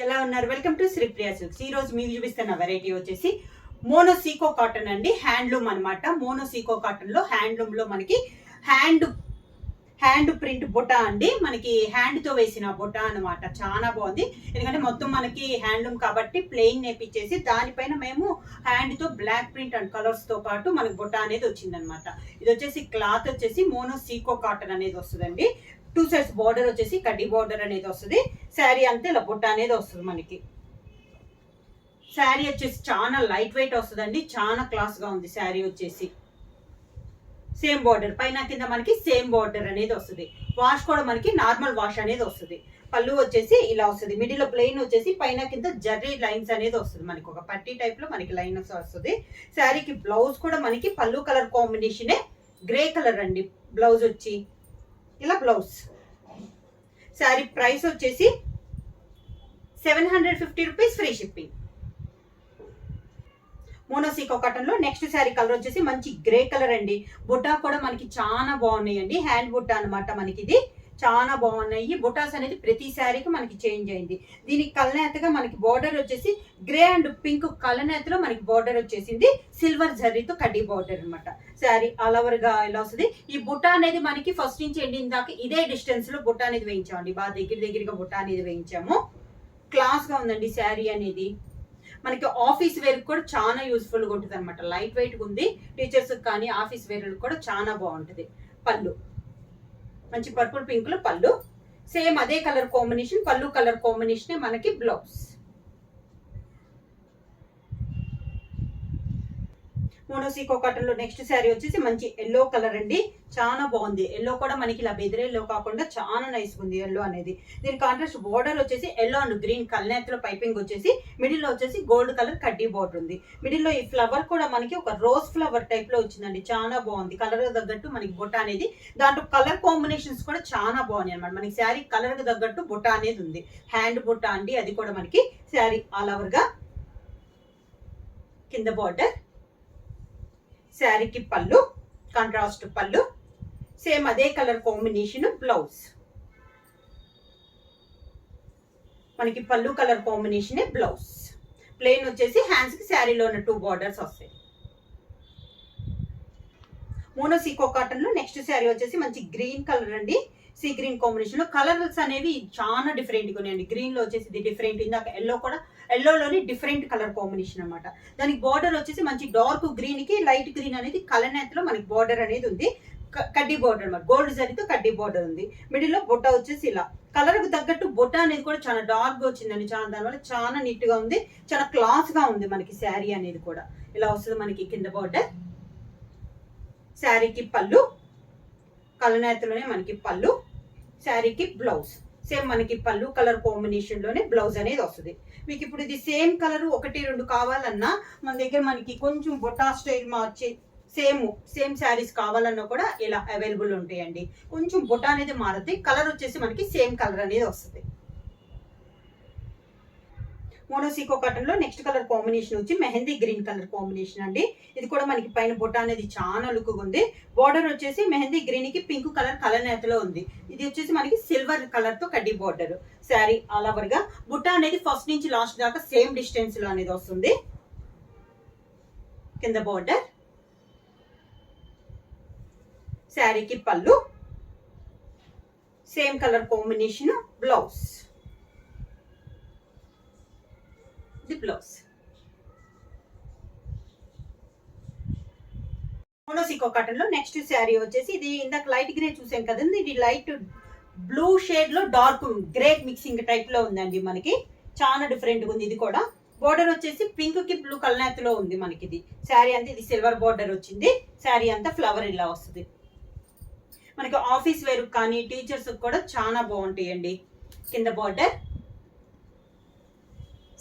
ఎలా ఉన్నారు? Welcome to Sripriya silks. ఈ రోజు మీకు చూపిస్తున్న వెరైటీ వచ్చేసి మోనోసీకో కాటన్ అండి. హ్యాండ్లూమ్ అనమాట. మోనోసీకో కాటన్ లో హ్యాండ్లూమ్ లో మనకి హ్యాండ్ ప్రింట్ బుటా అండి. మనకి హ్యాండ్ తో వేసిన బుటా అనమాట. చాలా బాగుంది. ఎందుకంటే మొత్తం మనకి హ్యాండ్లూమ్ కాబట్టి ప్లెయిన్ నేపిచ్చేసి దానిపైన మేము హ్యాండ్ తో బ్లాక్ ప్రింట్ అండ్ కలర్స్ తో పాటు మనకి బుటా అనేది వచ్చింది అనమాట. ఇది వచ్చేసి క్లాత్ వచ్చేసి మోనోసీకో కాటన్ అనేది వస్తుందండి. 2 సైడ్స్ బార్డర్ వచ్చేసి కడ్డీ బార్డర్ అనేది వస్తుంది. శారీ అంతే ఇలా బుట్ట అనేది వస్తుంది మనకి. శారీ వచ్చేసి చాలా లైట్ వెయిట్ వస్తుందండి. చాలా క్లాస్ గా ఉంది శారీ వచ్చేసి. సేమ్ బార్డర్ పైన కింద మనకి సేమ్ బార్డర్ అనేది వస్తుంది. వాష్ కూడా మనకి నార్మల్ వాష్ అనేది వస్తుంది. పళ్ళు వచ్చేసి ఇలా వస్తుంది. మిడిల్ లో ప్లెయిన్ వచ్చేసి పైన కింద జర్రీ లైన్స్ అనేది వస్తుంది. మనకి ఒక పట్టీ టైప్ లో మనకి లైన్స్ వస్తుంది. శారీకి బ్లౌజ్ కూడా మనకి పళ్ళు కలర్ కాంబినేషనే గ్రే కలర్ అండి. బ్లౌజ్ వచ్చి ఇలా బ్లౌజ్. శారీ ప్రైస్ వచ్చేసి 750 రూపీస్, ఫ్రీ షిప్పింగ్. మోనోసీకో కాటన్ లో నెక్స్ట్ శారీ కలర్ వచ్చేసి మంచి గ్రే కలర్ అండి. బుట్టా కూడా మనకి చాలా బాగున్నాయండి. హ్యాండ్ బుట్టా అనమాట. మనకి ఇది చాలా బాగున్నాయి. బుటాస్ అనేది ప్రతి శారీకి మనకి చేంజ్ అయింది. దీనికి కలనేతగా మనకి బార్డర్ వచ్చేసి గ్రే అండ్ పింక్ కలనేతలో మనకి బార్డర్ వచ్చేసింది. సిల్వర్ జరీతో కడ్డీ బార్డర్ అనమాట. శారీ ఆల్ ఓవర్ గా ఇలా వస్తుంది. ఈ బుటా అనేది మనకి ఫస్ట్ నుంచి ఎండింగ్ దాకా ఇదే డిస్టెన్స్ లో బుటా అనేది వేయించామండి. బాగా దగ్గరగా బుటా అనేది వేయించాము. క్లాస్ గా ఉందండి శారీ అనేది. మనకి ఆఫీస్ వేర్ కూడా చాలా యూస్ఫుల్ గా ఉంటుంది అనమాట. లైట్ వెయిట్ ఉంది. టీచర్స్ కానీ ఆఫీస్ వేర్ కూడా చాలా బాగుంటుంది. పళ్ళు మంచి పర్పుల్ పింక్ లో పళ్ళు. సేమ్ అదే కలర్ కాంబినేషన్, పళ్ళు కలర్ కాంబినేషన్ మనకి బ్లౌజ్. మోనోసీకో కాటన్ లో నెక్స్ట్ శారీ వచ్చేసి మంచి ఎల్లో కలర్ అండి. చాలా బాగుంది. ఎల్లో కూడా మనకి ఇలా బెదిరే ఎల్లో కాకుండా చాలా నైస్ ఉంది ఎల్లో అనేది. దీని కాంట్రాస్ట్ బోర్డర్ వచ్చేసి ఎల్లో అండ్ గ్రీన్ కల్నేతలో పైపింగ్ వచ్చేసి మిడిల్ లో వచ్చేసి గోల్డ్ కలర్ కడ్డీ బోర్డర్ ఉంది. మిడిల్ లో ఈ ఫ్లవర్ కూడా మనకి ఒక రోజ్ ఫ్లవర్ టైప్ లో వచ్చిందండి. చాలా బాగుంది. కలర్ తగ్గట్టు మనకి బుట్ట అనేది, దాంట్లో కలర్ కాంబినేషన్స్ కూడా చాలా బాగున్నాయి అనమాట. మనకి శారీ కలర్ కి తగ్గట్టు బుట్ట అనేది ఉంది. హ్యాండ్ బుట్ట అండి. అది కూడా మనకి శారీ ఆల్ ఓవర్ గా కింద బార్డర్. శారీకి పళ్ళు కాంట్రాస్ట్ పళ్ళు. సేమ్ అదే కలర్ కాంబినేషన్ బ్లౌజ్. మనకి పళ్ళు కలర్ కాంబినేషన్ బ్లౌజ్. ప్లెయిన్ వచ్చేసి హ్యాండ్స్ కి శారీలో ఉన్న 2 బార్డర్స్ వస్తాయి. మోనోసీకో కాటన్ లో నెక్స్ట్ శారీ వచ్చేసి మంచి గ్రీన్ కలర్ అండి. సీ గ్రీన్ కాంబినేషన్ లో కలర్స్ అనేవి చాలా డిఫరెంట్ గా ఉన్నాయండి. గ్రీన్ లో వచ్చేసి ఇది డిఫరెంట్. ఇందాక ఎల్లో కూడా ఎల్లోలోని డిఫరెంట్ కలర్ కాంబినేషన్ అనమాట. దానికి బార్డర్ వచ్చేసి మంచి డార్క్ గ్రీన్ కి లైట్ గ్రీన్ అనేది కలనేతలో మనకి బార్డర్ అనేది ఉంది. కడ్డీ బార్డర్ అనమాట. గోల్డ్ జరీతో కడ్డీ బార్డర్ ఉంది. మిడిల్ లో బొట్ట వచ్చేసి ఇలా కలర్ కు తగ్గట్టు బొట్ట అనేది కూడా చాలా డార్క్ గా వచ్చిందండి. చాలా దానివల్ల చాలా నీట్ గా ఉంది. చాలా క్లాస్ గా ఉంది మనకి శారీ అనేది కూడా. ఇలా వస్తుంది మనకి కింద బార్డర్. శారీకి పళ్ళు కలనేతలోనే మనకి పళ్ళు. శారీకి బ్లౌజ్. సేమ్ మనకి పళ్ళు కలర్ కాంబినేషన్ లోనే బ్లౌజ్ అనేది వస్తుంది. మీకు ఇప్పుడు ఇది సేమ్ కలర్ 1, 2 కావాలన్నా మన దగ్గర మనకి కొంచెం బొటా స్టైల్ మార్చి సేమ్ శారీస్ కావాలన్నా కూడా ఇలా అవైలబుల్ ఉంటాయండి. కొంచెం బొటా అనేది మారుతుంది. కలర్ వచ్చేసి మనకి సేమ్ కలర్ అనేది వస్తుంది. మోనోసీకో కాటన్ లో నెక్స్ట్ కలర్ కాంబినేషన్ వచ్చి మెహందీ గ్రీన్ కలర్ కాంబినేషన్ అండి. ఇది కూడా మనకి పైన బొట్ట అనేది చాలా లుక్ ఉంది. బార్డర్ వచ్చేసి మెహందీ గ్రీన్ కి పింక్ కలర్ కలనేతలో ఉంది. ఇది వచ్చేసి మనకి సిల్వర్ కలర్ తో కడ్డీ బార్డర్. శారీ ఆల్ ఓవర్ గా బుట్ట అనేది ఫస్ట్ నుంచి లాస్ట్ దాకా సేమ్ డిస్టెన్స్ లో అనేది వస్తుంది. కింద బార్డర్. శారీకి పళ్ళు same colour combination blouse. The blouse. మోనోసీకో కాటన్ లో నెక్స్ట్ శారీ వచ్చేసి ఇది ఇందాక లైట్ గ్రే చూసాం కదండి. ఇది లైట్ బ్లూ షేడ్ లో డార్క్ గ్రే మిక్సింగ్ టైప్ లో ఉందండి. మనకి చాలా డిఫరెంట్ గా ఉంది. ఇది కూడా బోర్డర్ వచ్చేసి పింక్ కి బ్లూ కలనేతలో ఉంది మనకి. ఇది శారీ అంతా ఇది సిల్వర్ బోర్డర్ వచ్చింది. శారీ అంతా ఫ్లవర్ ఇలా వస్తుంది. మనకి ఆఫీస్ వేర్ కానీ టీచర్స్ కూడా చాలా బాగుంటాయండి. కింద బోర్డర్.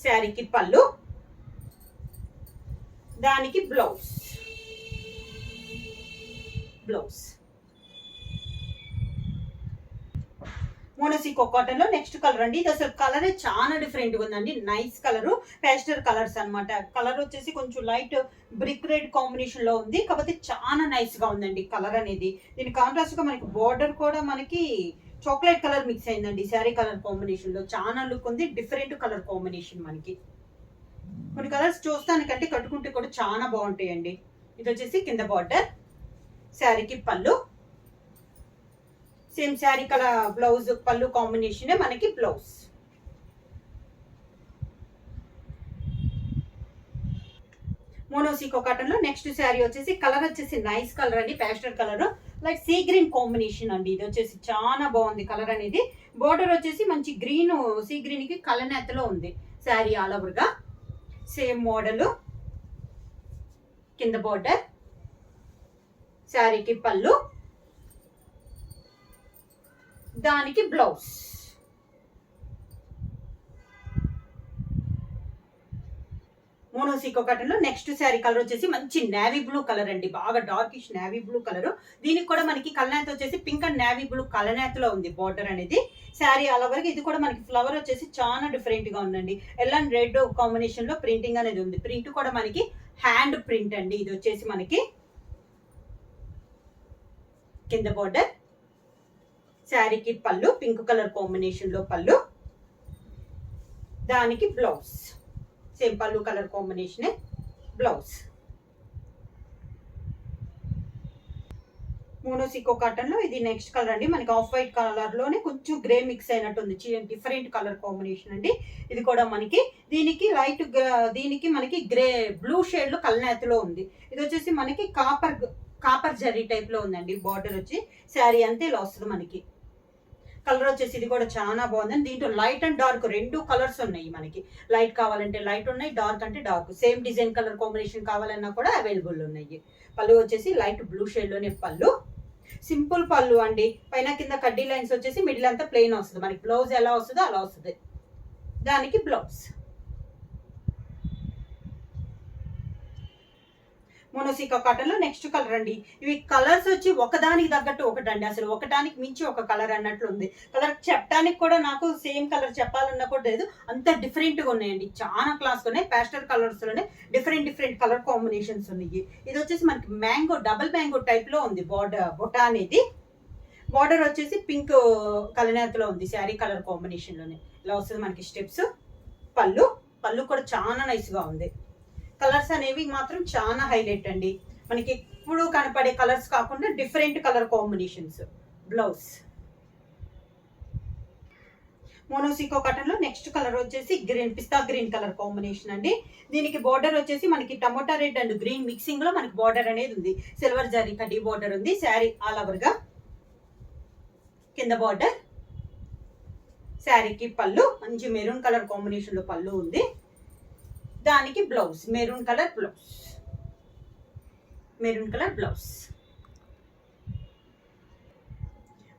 శారీకి పళ్ళు దానికి బ్లౌజ్. మోనోసీకో కాటన్ లో నెక్స్ట్ కలర్ అండి. ఇది అసలు కలర్ చాలా డిఫరెంట్ గా ఉందండి. నైస్ కలర్, పేస్టల్ కలర్స్ అనమాట. కలర్ వచ్చేసి కొంచెం లైట్ బ్రిక్ రెడ్ కాంబినేషన్ లో ఉంది. కాకపోతే చాలా నైస్ గా ఉందండి కలర్ అనేది. దీని కాంట్రాస్ట్ గా మనకి బోర్డర్ కూడా మనకి చాక్లెట్ కలర్ మిక్స్ అయిందండి శారీ కలర్ కాంబినేషన్ లో. చాలా లుక్ ఉంది, డిఫరెంట్ కలర్ కాంబినేషన్. మనకి కొన్ని కలర్స్ చూస్తానికంటే కట్టుకుంటే కూడా చాలా బాగుంటాయండి. ఇది వచ్చేసి కింద బార్డర్, శారీకి పళ్ళు, సేమ్ శారీ కలర్ బ్లౌజ్ పళ్ళు కాంబినేషన్ మనకి బ్లౌజ్. మోనోసికో కాటన్ లో నెక్స్ట్ శారీ వచ్చేసి కలర్ వచ్చేసి నైస్ కలర్ అండి, pastel colour like sea green combination అండి. ఇది వచ్చేసి చాలా బాగుంది కలర్ అనేది. బోర్డర్ వచ్చేసి మంచి గ్రీన్ సీ గ్రీన్ కి కలనేతలో ఉంది. శారీ ఆల్ ఓవర్ గా సేమ్ మోడల్, కింద బోర్డర్, శారీకి పళ్ళు, దానికి బ్లౌజ్. మోనోసికో కాటన్ లో నెక్స్ట్ శారీ కలర్ వచ్చేసి మంచి నేవీ బ్లూ కలర్ అండి, బాగా డార్కిష్ నేవీ బ్లూ కలర్. దీనికి కూడా మనకి కలనేత వచ్చేసి పింక్ అండ్ నేవీ బ్లూ కలనేతలో ఉంది బార్డర్ అనేది. శారీ అలా వరకు ఇది కూడా మనకి ఫ్లవర్ వచ్చేసి చాలా డిఫరెంట్ గా ఉందండి. ఎల్లో అండ్ రెడ్ కాంబినేషన్ లో ప్రింటింగ్ అనేది ఉంది. ప్రింట్ కూడా మనకి హ్యాండ్ ప్రింట్ అండి. ఇది వచ్చేసి మనకి కింద బార్డర్, శారీకి పళ్ళు పింక్ కలర్ కాంబినేషన్ లో పళ్ళు, దానికి బ్లౌజ్ సేమ్ పళ్ళు కలర్ కాంబినేషన్ బ్లౌజ్. మోనోసికో కాటన్ లో ఇది నెక్స్ట్ కలర్ అండి. మనకి ఆఫ్ వైట్ కలర్ లోనే కొంచెం గ్రే మిక్స్ అయినట్టుంది, డిఫరెంట్ కలర్ కాంబినేషన్ అండి. ఇది కూడా మనకి దీనికి లైట్ దీనికి మనకి గ్రే బ్లూ షేడ్ లో కలనేతలో ఉంది. ఇది వచ్చేసి మనకి కాపర్ జరీ టైప్ లో ఉందండి. బార్డర్ వచ్చి శారీ అంతే ఇలా వస్తుంది మనకి. కలర్ వచ్చేసి ఇది కూడా చాలా బాగుందండి. దీంట్లో లైట్ అండ్ డార్క్ రెండు కలర్స్ ఉన్నాయి మనకి. లైట్ కావాలంటే లైట్ ఉన్నాయి, డార్క్ అంటే dark. Same design colour combination కావాలన్నా కూడా అవైలబుల్ ఉన్నాయి. పళ్ళు వచ్చేసి లైట్ బ్లూ షేడ్ లోనే పళ్ళు, సింపుల్ పళ్ళు అండి. పైన కింద కడ్డీ లైన్స్ వచ్చేసి మిడిల్ అంతా ప్లెయిన్ వస్తుంది. మనకి బ్లౌజ్ ఎలా వస్తుందో అలా వస్తుంది, దానికి బ్లౌజ్. మోనోసికో కాటన్ లో నెక్స్ట్ కలర్ అండి. ఇవి కలర్స్ వచ్చి ఒకదానికి తగ్గట్టు ఒకటండి, అసలు ఒకటానికి మించి ఒక కలర్ అన్నట్లు ఉంది. కలర్ చెప్పడానికి కూడా నాకు సేమ్ కలర్ చెప్పాలన్నా కూడా లేదు, అంత డిఫరెంట్ గా ఉన్నాయండి. చాలా క్లాస్ గా ఉన్నాయి. ప్యాస్టల్ కలర్స్ లోనే డిఫరెంట్ కలర్ కాంబినేషన్స్ ఉన్నాయి. ఇది వచ్చేసి మనకి మ్యాంగో డబుల్ మ్యాంగో టైప్ లో ఉంది బొటా అనేది. బార్డర్ వచ్చేసి పింక్ కలనేతలో ఉంది శారీ కలర్ కాంబినేషన్ లోనే ఇలా వస్తుంది మనకి స్టెప్స్. పళ్ళు కూడా చాలా నైస్ గా ఉంది. కలర్స్ అనేవి మాత్రం చాలా హైలైట్ అండి. మనకి ఎప్పుడు కనపడే కలర్స్ కాకుండా డిఫరెంట్ కలర్ కాంబినేషన్స్. బ్లౌజ్ మోనోసికో కాటన్ లో నెక్స్ట్ కలర్ వచ్చేసి పిస్తా గ్రీన్ కలర్ కాంబినేషన్ అండి. దీనికి బార్డర్ వచ్చేసి మనకి tomato red and green mixing లో మనకి బార్డర్ అనేది ఉంది. సిల్వర్ జరీ కడ్డీ బార్డర్ ఉంది. శారీ ఆల్ ఓవర్ గా కింద బార్డర్, శారీకి పళ్ళు మంచి మెరూన్ కలర్ కాంబినేషన్ లో పళ్ళు ఉంది, దానికి బ్లౌజ్ మెరూన్ కలర్ బ్లౌజ్.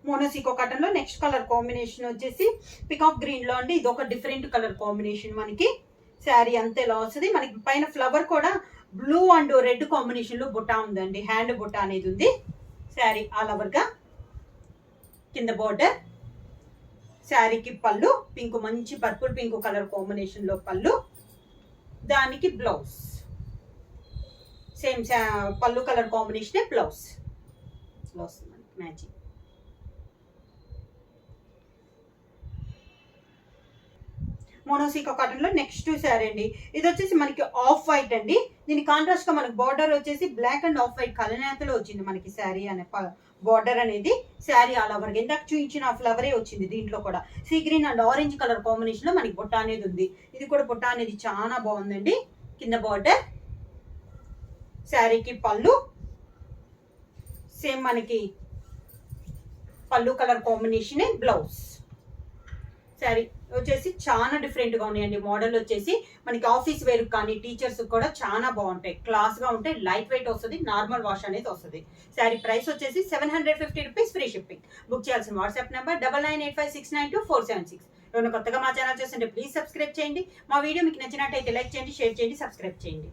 మోనోసికో కాటన్ లో నెక్స్ట్ కలర్ కాంబినేషన్ వచ్చేసి పికాక్ గ్రీన్ లో అండి. ఇది ఒక డిఫరెంట్ కలర్ కాంబినేషన్. మనకి శారీ అంతే ఇలా వస్తుంది. మనకి పైన ఫ్లవర్ కూడా బ్లూ అండ్ రెడ్ కాంబినేషన్ లో బుట్ట ఉందండి. హ్యాండ్ బుట్ట అనేది ఉంది. శారీ ఆల్ ఓవర్ గా కింద బార్డర్, శారీకి పళ్ళు పింక్ మంచి పర్పుల్ పింక్ కలర్ కాంబినేషన్ లో పళ్ళు, దానికి బ్లౌజ్ సేమ్ పళ్ళు కలర్ కాంబినేషన్ బ్లౌజ్ మ్యాచింగ్. మోనోసికో కాటన్ లో నెక్స్ట్ శారీ అండి. ఇది వచ్చేసి మనకి ఆఫ్ వైట్ అండి. దీని కాంట్రాస్ట్ గా మనకి బార్డర్ వచ్చేసి బ్లాక్ అండ్ ఆఫ్ వైట్ కలనేతలో వచ్చింది మనకి శారీ అనే బార్డర్ అనేది. శారీ ఆల్ ఓవర్ గా ఇందాక చూపించిన ఫ్లవరే వచ్చింది. దీంట్లో కూడా sea green and orange colour combination లో మనకి బుట్ట అనేది ఉంది. ఇది కూడా బుట్ట అనేది చాలా బాగుందండి. కింద బార్డర్, శారీకి పళ్ళు సేమ్ మనకి పళ్ళు కలర్ కాంబినేషన్ బ్లౌజ్. శారీ వచ్చేసి చాలా డిఫరెంట్ గా ఉన్నాయండి. మోడల్ వచ్చేసి మనకి ఆఫీస్ వేర్ కానీ టీచర్స్ కూడా చాలా బాగుంటాయి, క్లాస్ గా ఉంటాయి, లైట్ వెయిట్ వస్తుంది, నార్మల్ వాష్ అనేది వస్తుంది. శారీ ప్రైస్ వచ్చేసి 750 రూపీస్, ఫ్రీ షిప్పింగ్. బుక్ చేయాల్సిన వాట్సాప్ నెంబర్ 9985692476. ఎవరైనా కొత్తగా మా ఛానల్ చూస్తుంటే ప్లీజ్ సబ్స్క్రైబ్ చేయండి. మా వీడియో మీకు నచ్చినట్టయితే లైక్ చేయండి, షేర్ చేయండి, సబ్స్క్రైబ్ చేయండి.